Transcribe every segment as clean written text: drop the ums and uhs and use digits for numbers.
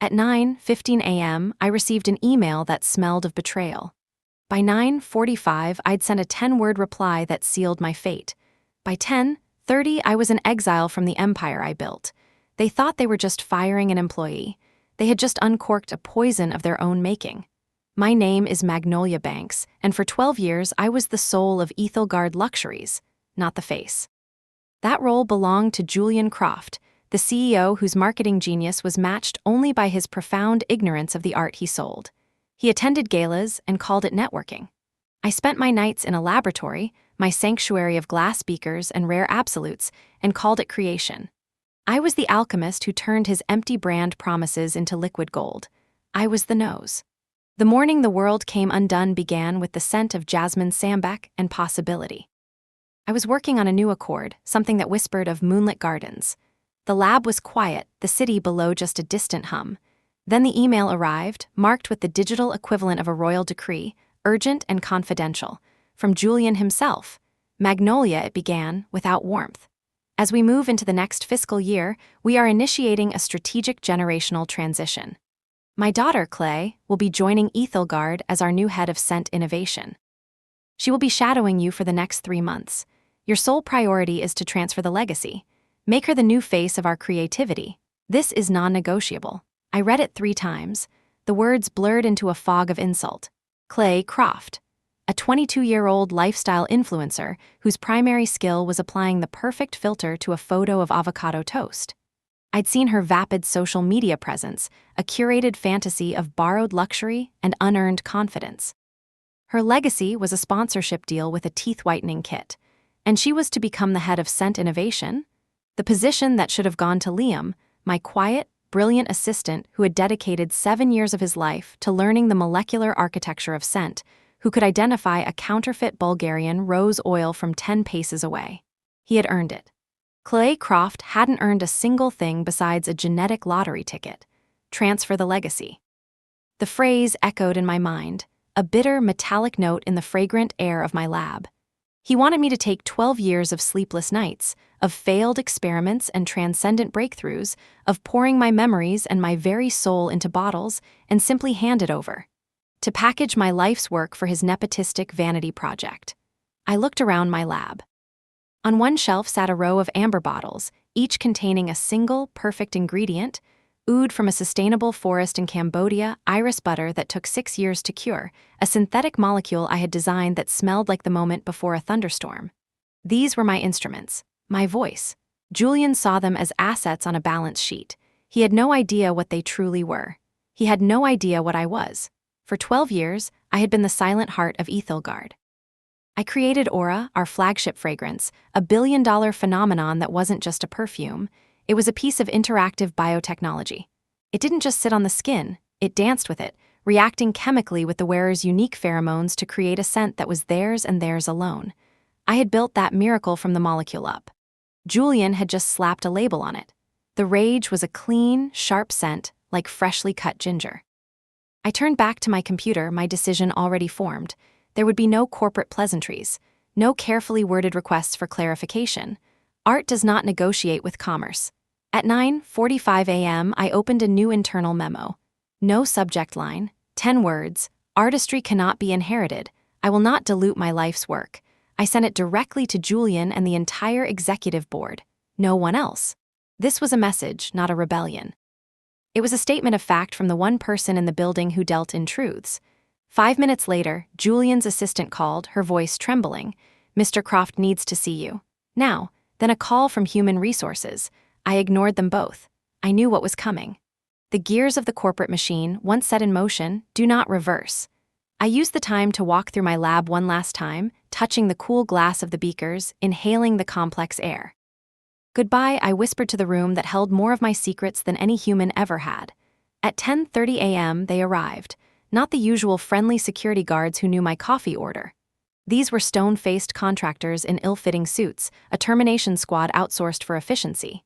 At 9:15 a.m., I received an email that smelled of betrayal. By 9:45, I'd sent a 10-word reply that sealed my fate. By 10:30, I was in exile from the empire I built. They thought they were just firing an employee. They had just uncorked a poison of their own making. My name is Magnolia Banks, and for 12 years I was the soul of Ethelgard Luxuries, not the face. That role belonged to Julian Croft, the CEO whose marketing genius was matched only by his profound ignorance of the art he sold. He attended galas and called it networking. I spent my nights in a laboratory, my sanctuary of glass beakers and rare absolutes, and called it creation. I was the alchemist who turned his empty brand promises into liquid gold. I was the nose. The morning the world came undone began with the scent of jasmine sambac and possibility. I was working on a new accord, something that whispered of moonlit gardens. The lab was quiet, the city below just a distant hum. Then the email arrived, marked with the digital equivalent of a royal decree, urgent and confidential. From Julian himself. Magnolia, it began, without warmth. As we move into the next fiscal year, we are initiating a strategic generational transition. My daughter, Clay, will be joining Ethelgard as our new head of scent innovation. She will be shadowing you for the next 3 months. Your sole priority is to transfer the legacy. Make her the new face of our creativity. This is non-negotiable. I read it 3 times. The words blurred into a fog of insult. Clay Croft, a 22-year-old lifestyle influencer whose primary skill was applying the perfect filter to a photo of avocado toast. I'd seen her vapid social media presence, a curated fantasy of borrowed luxury and unearned confidence. Her legacy was a sponsorship deal with a teeth-whitening kit, and she was to become the head of scent innovation, the position that should have gone to Liam, my quiet, brilliant assistant who had dedicated 7 years of his life to learning the molecular architecture of scent, who could identify a counterfeit Bulgarian rose oil from 10 paces away. He had earned it. Clay Croft hadn't earned a single thing besides a genetic lottery ticket. Transfer the legacy. The phrase echoed in my mind, a bitter, metallic note in the fragrant air of my lab. He wanted me to take 12 years of sleepless nights, of failed experiments and transcendent breakthroughs, of pouring my memories and my very soul into bottles and simply hand it over. To package my life's work for his nepotistic vanity project. I looked around my lab. On one shelf sat a row of amber bottles, each containing a single, perfect ingredient, oud from a sustainable forest in Cambodia, iris butter that took 6 years to cure, a synthetic molecule I had designed that smelled like the moment before a thunderstorm. These were my instruments, my voice. Julian saw them as assets on a balance sheet. He had no idea what they truly were. He had no idea what I was. For 12 years, I had been the silent heart of Ethelgard. I created Aura, our flagship fragrance, a billion-dollar phenomenon that wasn't just a perfume. It was a piece of interactive biotechnology. It didn't just sit on the skin, it danced with it, reacting chemically with the wearer's unique pheromones to create a scent that was theirs and theirs alone. I had built that miracle from the molecule up. Julian had just slapped a label on it. The Rage was a clean, sharp scent, like freshly cut ginger. I turned back to my computer, my decision already formed. There would be no corporate pleasantries, no carefully worded requests for clarification. Art does not negotiate with commerce. At 9:45 a.m., I opened a new internal memo. No subject line, 10 words, artistry cannot be inherited. I will not dilute my life's work. I sent it directly to Julian and the entire executive board. No one else. This was a message, not a rebellion. It was a statement of fact from the one person in the building who dealt in truths. 5 minutes later, Julian's assistant called, her voice trembling. "Mr. Croft needs to see you. Now." Then a call from Human Resources. I ignored them both. I knew what was coming. The gears of the corporate machine, once set in motion, do not reverse. I used the time to walk through my lab one last time, touching the cool glass of the beakers, inhaling the complex air. Goodbye, I whispered to the room that held more of my secrets than any human ever had. At 10:30 a.m., they arrived. Not the usual friendly security guards who knew my coffee order. These were stone-faced contractors in ill-fitting suits, a termination squad outsourced for efficiency.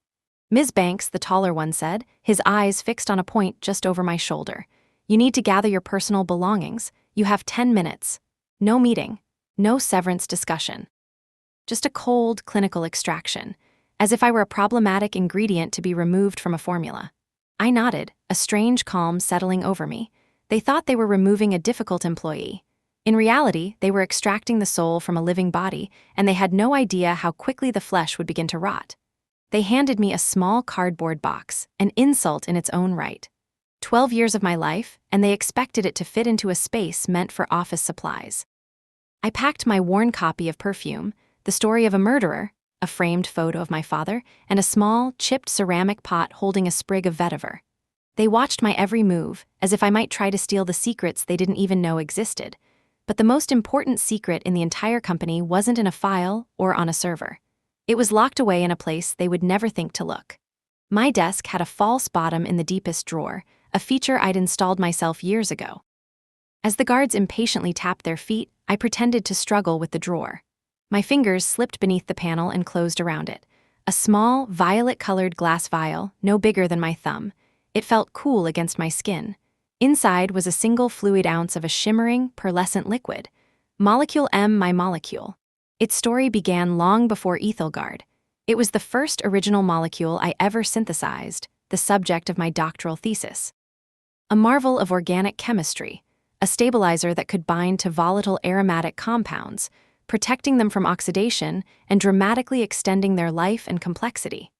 Ms. Banks, the taller one, said, his eyes fixed on a point just over my shoulder. "You need to gather your personal belongings. You have 10 minutes. No meeting. No severance discussion. Just a cold, clinical extraction, as if I were a problematic ingredient to be removed from a formula." I nodded, a strange calm settling over me. They thought they were removing a difficult employee. In reality, they were extracting the soul from a living body, and they had no idea how quickly the flesh would begin to rot. They handed me a small cardboard box, an insult in its own right. 12 years of my life, and they expected it to fit into a space meant for office supplies. I packed my worn copy of Perfume, the story of a murderer, a framed photo of my father, and a small, chipped ceramic pot holding a sprig of vetiver. They watched my every move, as if I might try to steal the secrets they didn't even know existed. But the most important secret in the entire company wasn't in a file or on a server. It was locked away in a place they would never think to look. My desk had a false bottom in the deepest drawer, a feature I'd installed myself years ago. As the guards impatiently tapped their feet, I pretended to struggle with the drawer. My fingers slipped beneath the panel and closed around it. A small, violet-colored glass vial, no bigger than my thumb. It felt cool against my skin. Inside was a single fluid ounce of a shimmering, pearlescent liquid. Molecule M, my molecule. Its story began long before Ethelgard. It was the first original molecule I ever synthesized, the subject of my doctoral thesis. A marvel of organic chemistry, a stabilizer that could bind to volatile aromatic compounds, protecting them from oxidation and dramatically extending their life and complexity.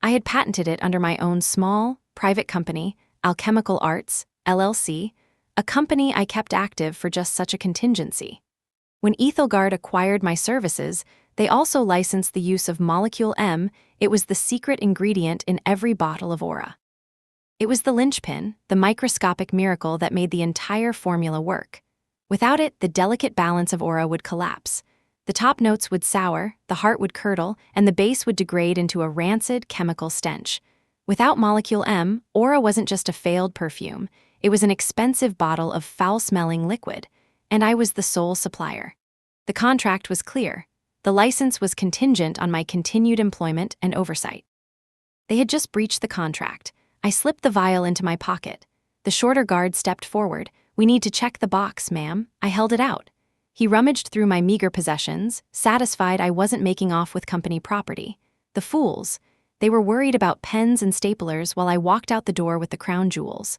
I had patented it under my own small, private company, Alchemical Arts, LLC, a company I kept active for just such a contingency. When Ethelgard acquired my services, they also licensed the use of Molecule M. It was the secret ingredient in every bottle of Aura. It was the linchpin, the microscopic miracle that made the entire formula work. Without it, the delicate balance of Aura would collapse. The top notes would sour, the heart would curdle, and the base would degrade into a rancid chemical stench. Without Molecule M, Aura wasn't just a failed perfume. It was an expensive bottle of foul-smelling liquid, and I was the sole supplier. The contract was clear. The license was contingent on my continued employment and oversight. They had just breached the contract. I slipped the vial into my pocket. The shorter guard stepped forward. "We need to check the box, ma'am." I held it out. He rummaged through my meager possessions, satisfied I wasn't making off with company property. The fools. They were worried about pens and staplers while I walked out the door with the crown jewels.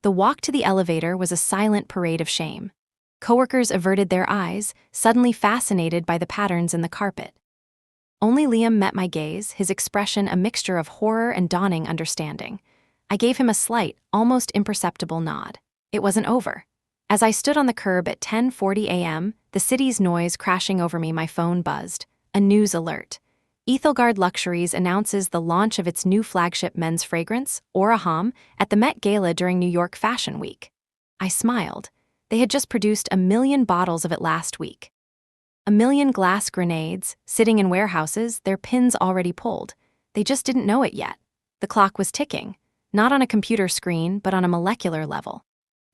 The walk to the elevator was a silent parade of shame. Coworkers averted their eyes, suddenly fascinated by the patterns in the carpet. Only Liam met my gaze, his expression a mixture of horror and dawning understanding. I gave him a slight, almost imperceptible nod. It wasn't over. As I stood on the curb at 10:40 a.m., the city's noise crashing over me, my phone buzzed. A news alert. Ethelgard Luxuries announces the launch of its new flagship men's fragrance, Aura Homme, at the Met Gala during New York Fashion Week. I smiled. They had just produced 1 million bottles of it last week. 1 million glass grenades, sitting in warehouses, their pins already pulled. They just didn't know it yet. The clock was ticking, not on a computer screen, but on a molecular level.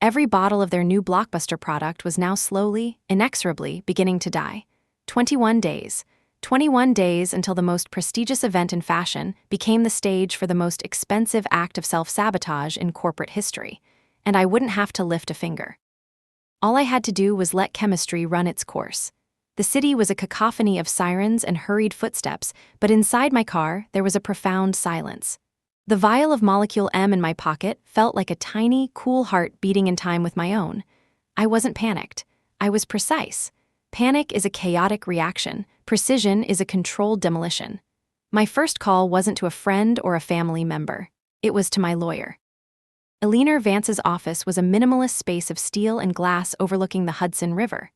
Every bottle of their new blockbuster product was now slowly, inexorably beginning to die. 21 days. 21 days until the most prestigious event in fashion became the stage for the most expensive act of self-sabotage in corporate history, and I wouldn't have to lift a finger. All I had to do was let chemistry run its course. The city was a cacophony of sirens and hurried footsteps, but inside my car there was a profound silence. The vial of Molecule M in my pocket felt like a tiny, cool heart beating in time with my own. I wasn't panicked. I was precise. Panic is a chaotic reaction. Precision is a controlled demolition. My first call wasn't to a friend or a family member. It was to my lawyer. Eleanor Vance's office was a minimalist space of steel and glass overlooking the Hudson River.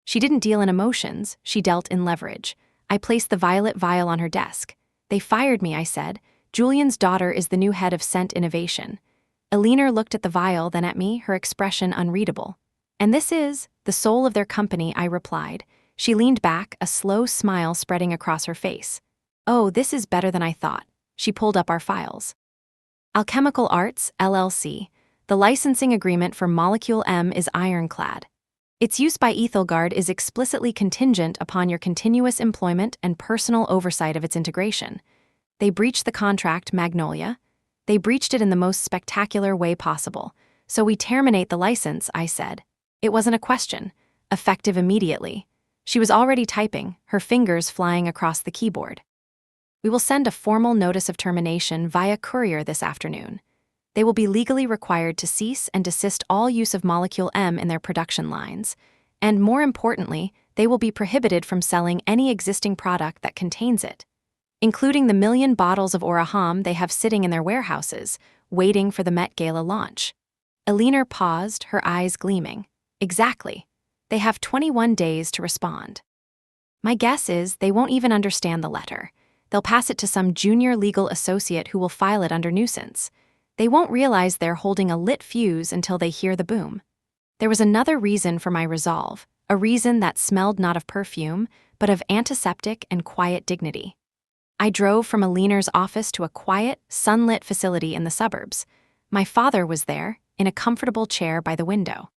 She didn't deal in emotions, she dealt in leverage. I placed the violet vial on her desk. "They fired me," I said. "Julian's daughter is the new head of scent innovation." Eleanor looked at the vial, then at me, her expression unreadable. "And this is the soul of their company," I replied. She leaned back, a slow smile spreading across her face. "Oh, this is better than I thought." She pulled up our files. Alchemical Arts, LLC. The licensing agreement for Molecule M is ironclad. Its use by Ethelgard is explicitly contingent upon your continuous employment and personal oversight of its integration. They breached the contract, Magnolia. They breached it in the most spectacular way possible. So we terminate the license, I said. It wasn't a question. Effective immediately. She was already typing, her fingers flying across the keyboard. "We will send a formal notice of termination via courier this afternoon." They will be legally required to cease and desist all use of molecule M in their production lines. And more importantly, they will be prohibited from selling any existing product that contains it, including the 1,000,000 bottles of Oraham they have sitting in their warehouses, waiting for the Met Gala launch. Eleanor paused, her eyes gleaming. Exactly. They have 21 days to respond. My guess is they won't even understand the letter. They'll pass it to some junior legal associate who will file it under nuisance. They won't realize they're holding a lit fuse until they hear the boom. There was another reason for my resolve, a reason that smelled not of perfume, but of antiseptic and quiet dignity. I drove from Eleanor's office to a quiet, sunlit facility in the suburbs. My father was there, in a comfortable chair by the window.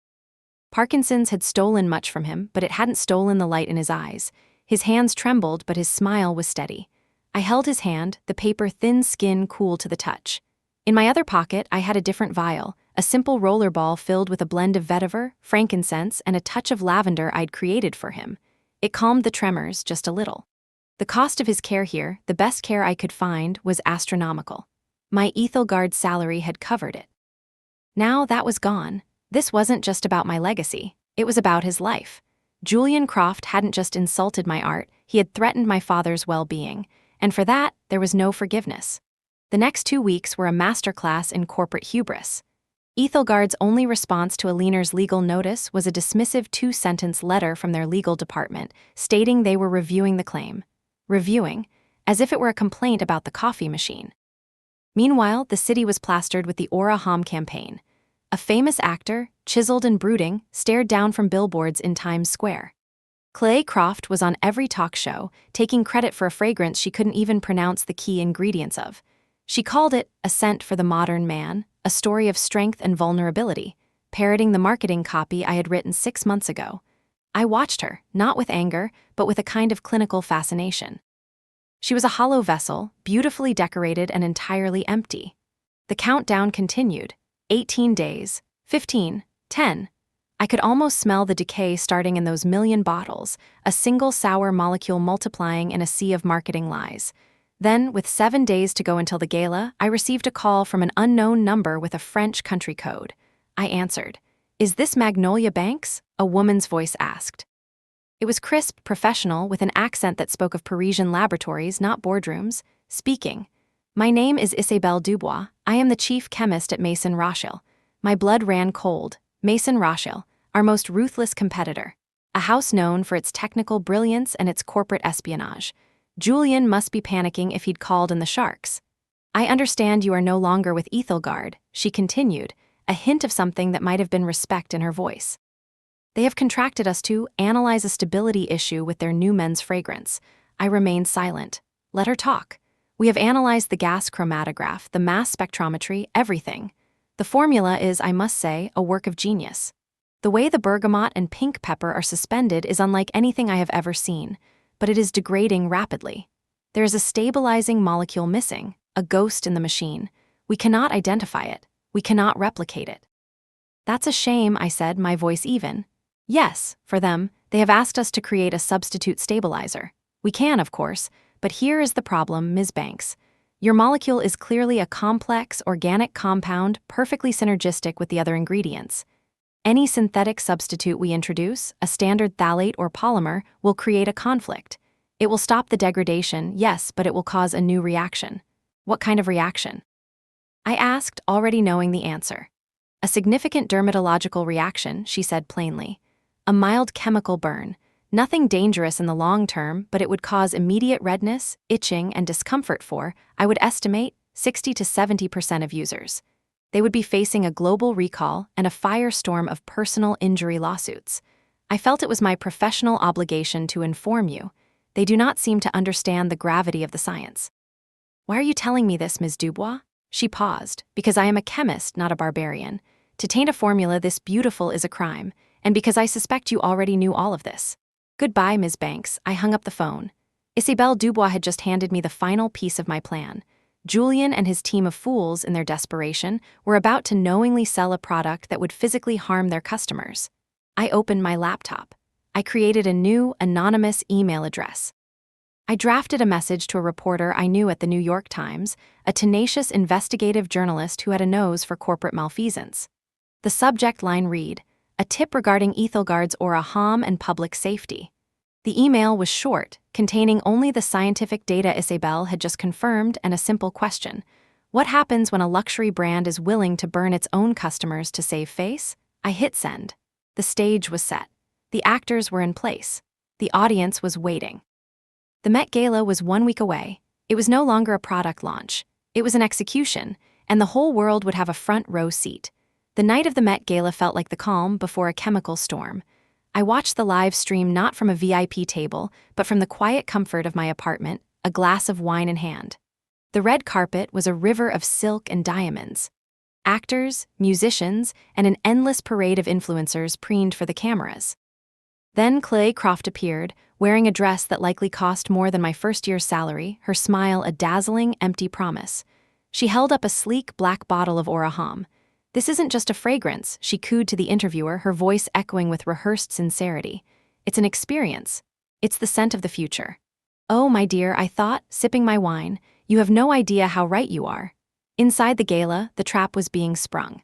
Parkinson's had stolen much from him, but it hadn't stolen the light in his eyes. His hands trembled, but his smile was steady. I held his hand, the paper thin skin cool to the touch. In my other pocket, I had a different vial, a simple roller ball filled with a blend of vetiver, frankincense, and a touch of lavender I'd created for him. It calmed the tremors just a little. The cost of his care here, the best care I could find, was astronomical. My Ethelgard salary had covered it. Now that was gone. This wasn't just about my legacy, it was about his life. Julian Croft hadn't just insulted my art, he had threatened my father's well-being, and for that, there was no forgiveness. The next 2 weeks were a masterclass in corporate hubris. Ethelgard's only response to Eleanor's legal notice was a dismissive 2-sentence letter from their legal department, stating they were reviewing the claim. Reviewing, as if it were a complaint about the coffee machine. Meanwhile, the city was plastered with the Oraham campaign. A famous actor, chiseled and brooding, stared down from billboards in Times Square. Clay Croft was on every talk show, taking credit for a fragrance she couldn't even pronounce the key ingredients of. She called it a scent for the modern man, a story of strength and vulnerability, parroting the marketing copy I had written 6 months ago. I watched her, not with anger, but with a kind of clinical fascination. She was a hollow vessel, beautifully decorated and entirely empty. The countdown continued. 18 days, 15, 10. I could almost smell the decay starting in those 1,000,000 bottles, a single sour molecule multiplying in a sea of marketing lies. Then, with 7 days to go until the gala, I received a call from an unknown number with a French country code. I answered. "Is this Magnolia Banks?" a woman's voice asked. It was crisp, professional, with an accent that spoke of Parisian laboratories, not boardrooms. Speaking. "My name is Isabelle Dubois. I am the chief chemist at Maison Rothschild." My blood ran cold. Maison Rothschild, our most ruthless competitor. A house known for its technical brilliance and its corporate espionage. Julian must be panicking if he'd called in the sharks. "I understand you are no longer with Ethelgard," she continued, a hint of something that might have been respect in her voice. "They have contracted us to analyze a stability issue with their new men's fragrance." I remained silent. Let her talk. "We have analyzed the gas chromatograph, the mass spectrometry, everything. The formula is, I must say, a work of genius. The way the bergamot and pink pepper are suspended is unlike anything I have ever seen, but it is degrading rapidly. There is a stabilizing molecule missing, a ghost in the machine. We cannot identify it. We cannot replicate it." "That's a shame," I said, my voice even. "Yes, for them, they have asked us to create a substitute stabilizer. We can, of course, but here is the problem, Ms. Banks. Your molecule is clearly a complex, organic compound perfectly synergistic with the other ingredients. Any synthetic substitute we introduce, a standard phthalate or polymer, will create a conflict. It will stop the degradation, yes, but it will cause a new reaction." "What kind of reaction?" I asked, already knowing the answer. "A significant dermatological reaction," she said plainly. "A mild chemical burn. Nothing dangerous in the long term, but it would cause immediate redness, itching, and discomfort for, I would estimate, 60 to 70% of users. They would be facing a global recall and a firestorm of personal injury lawsuits. I felt it was my professional obligation to inform you. They do not seem to understand the gravity of the science." "Why are you telling me this, Ms. Dubois?" She paused. "Because I am a chemist, not a barbarian. To taint a formula this beautiful is a crime, and because I suspect you already knew all of this." "Goodbye, Ms. Banks." I hung up the phone. Isabelle Dubois had just handed me the final piece of my plan. Julian and his team of fools, in their desperation, were about to knowingly sell a product that would physically harm their customers. I opened my laptop. I created a new, anonymous email address. I drafted a message to a reporter I knew at the New York Times, a tenacious investigative journalist who had a nose for corporate malfeasance. The subject line read, "A tip regarding Ethelgard's Aura Hom and public safety." The email was short, containing only the scientific data Isabel had just confirmed and a simple question. What happens when a luxury brand is willing to burn its own customers to save face? I hit send. The stage was set. The actors were in place. The audience was waiting. The Met Gala was 1 week away. It was no longer a product launch. It was an execution, and the whole world would have a front row seat. The night of the Met Gala felt like the calm before a chemical storm. I watched the live stream not from a VIP table, but from the quiet comfort of my apartment, a glass of wine in hand. The red carpet was a river of silk and diamonds. Actors, musicians, and an endless parade of influencers preened for the cameras. Then Chloe Croft appeared, wearing a dress that likely cost more than my first year's salary, her smile a dazzling, empty promise. She held up a sleek black bottle of Aura Hom. "This isn't just a fragrance," she cooed to the interviewer, her voice echoing with rehearsed sincerity. "It's an experience. It's the scent of the future." "Oh, my dear," I thought, sipping my wine, "you have no idea how right you are." Inside the gala, the trap was being sprung.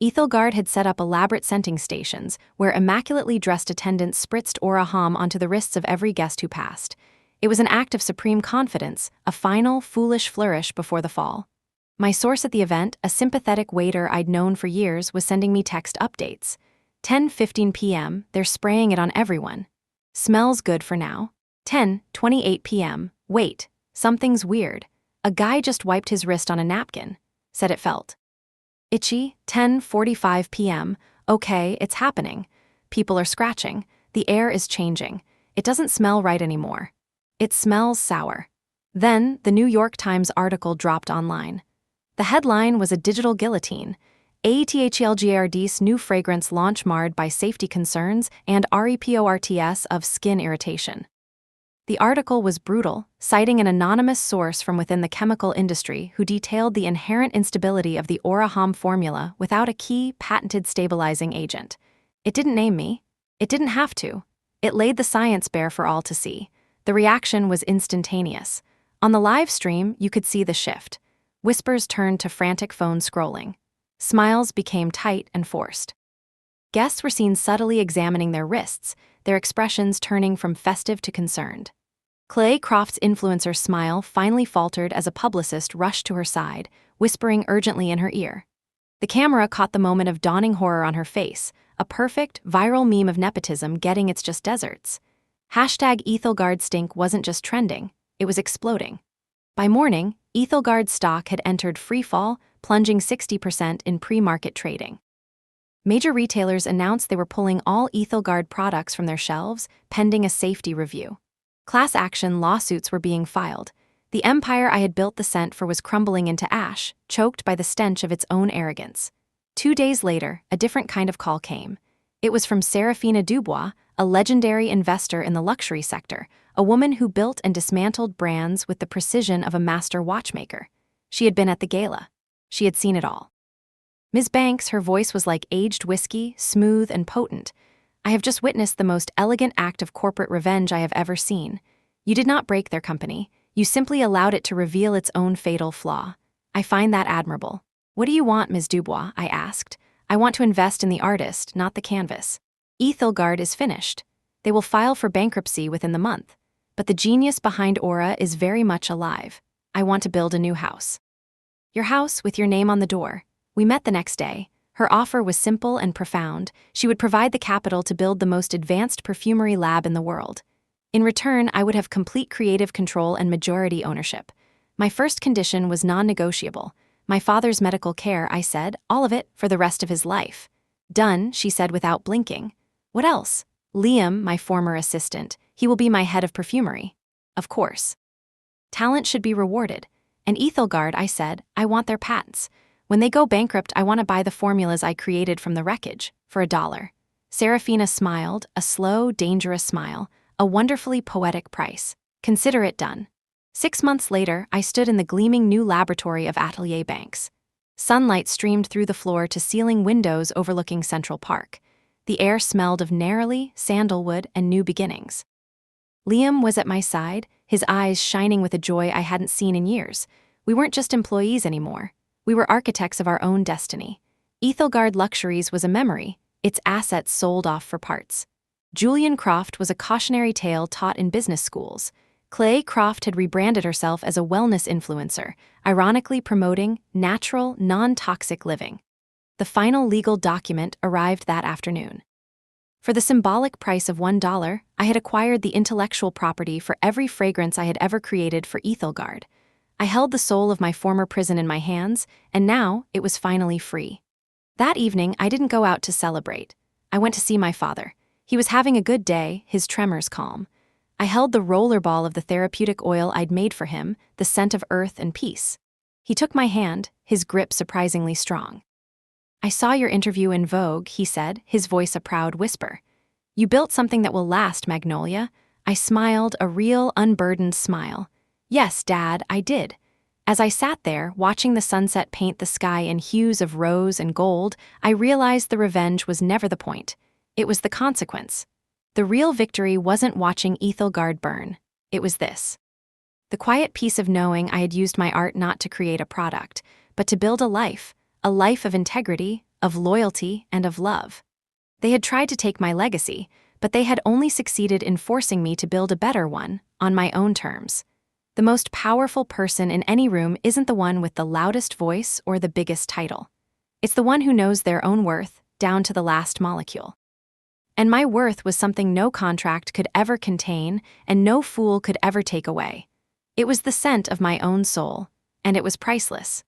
Ethelgard had set up elaborate scenting stations, where immaculately dressed attendants spritzed Aura Hom onto the wrists of every guest who passed. It was an act of supreme confidence, a final, foolish flourish before the fall. My source at the event, a sympathetic waiter I'd known for years, was sending me text updates. 10:15 p.m., they're spraying it on everyone. Smells good for now. 10:28 p.m., wait, something's weird. A guy just wiped his wrist on a napkin. Said it felt itchy. 10:45 p.m., okay, it's happening. People are scratching. The air is changing. It doesn't smell right anymore. It smells sour. Then, the New York Times article dropped online. The headline was a digital guillotine. Ethelgard's new fragrance launch marred by safety concerns and reports of skin irritation. The article was brutal, citing an anonymous source from within the chemical industry who detailed the inherent instability of the Aura Hom formula without a key, patented stabilizing agent. It didn't name me. It didn't have to. It laid the science bare for all to see. The reaction was instantaneous. On the live stream, you could see the shift. Whispers turned to frantic phone scrolling. Smiles became tight and forced. Guests were seen subtly examining their wrists, their expressions turning from festive to concerned. Chloe Croft's influencer smile finally faltered as a publicist rushed to her side, whispering urgently in her ear. The camera caught the moment of dawning horror on her face, a perfect, viral meme of nepotism getting its just desserts. #Ethelgard stink wasn't just trending, it was exploding. By morning, Ethelgard's stock had entered freefall, plunging 60% in pre-market trading. Major retailers announced they were pulling all Ethelgard products from their shelves, pending a safety review. Class action lawsuits were being filed. The empire I had built the scent for was crumbling into ash, choked by the stench of its own arrogance. 2 days later, a different kind of call came. It was from Serafina Dubois, a legendary investor in the luxury sector, a woman who built and dismantled brands with the precision of a master watchmaker. She had been at the gala. She had seen it all. "Ms. Banks," her voice was like aged whiskey, smooth and potent. "I have just witnessed the most elegant act of corporate revenge I have ever seen. You did not break their company. You simply allowed it to reveal its own fatal flaw. I find that admirable." "What do you want, Ms. Dubois?" I asked. "I want to invest in the artist, not the canvas. Ethelgard is finished. They will file for bankruptcy within the month. But the genius behind Aura is very much alive. I want to build a new house." "Your house with your name on the door." We met the next day. Her offer was simple and profound. She would provide the capital to build the most advanced perfumery lab in the world. In return, I would have complete creative control and majority ownership. My first condition was non-negotiable. My father's medical care, I said, all of it, for the rest of his life. "Done," she said without blinking. "What else?" "Liam, my former assistant, he will be my head of perfumery." "Of course." "Talent should be rewarded. And Ethelgard," I said, "I want their patents. When they go bankrupt, I want to buy the formulas I created from the wreckage, for $1. Serafina smiled, a slow, dangerous smile, a wonderfully poetic price. Consider it done. 6 months later, I stood in the gleaming new laboratory of Atelier Banks. Sunlight streamed through the floor-to-ceiling windows overlooking Central Park. The air smelled of narrowly, sandalwood, and new beginnings. Liam was at my side, his eyes shining with a joy I hadn't seen in years. We weren't just employees anymore. We were architects of our own destiny. Ethelgard Luxuries was a memory, its assets sold off for parts. Julian Croft was a cautionary tale taught in business schools. Clay Croft had rebranded herself as a wellness influencer, ironically promoting natural, non-toxic living. The final legal document arrived that afternoon. For the symbolic price of $1, I had acquired the intellectual property for every fragrance I had ever created for Ethelgard. I held the soul of my former prison in my hands, and now it was finally free. That evening, I didn't go out to celebrate. I went to see my father. He was having a good day, his tremors calm. I held the rollerball of the therapeutic oil I'd made for him, the scent of earth and peace. He took my hand, his grip surprisingly strong. "I saw your interview in Vogue," he said, his voice a proud whisper. "You built something that will last, Magnolia." I smiled, a real, unburdened smile. "Yes, Dad, I did." As I sat there, watching the sunset paint the sky in hues of rose and gold, I realized the revenge was never the point. It was the consequence. The real victory wasn't watching Ethelgard burn. It was this. The quiet peace of knowing I had used my art not to create a product, but to build a life of integrity, of loyalty, and of love. They had tried to take my legacy, but they had only succeeded in forcing me to build a better one, on my own terms. The most powerful person in any room isn't the one with the loudest voice or the biggest title. It's the one who knows their own worth, down to the last molecule. And my worth was something no contract could ever contain and no fool could ever take away. It was the scent of my own soul, and it was priceless.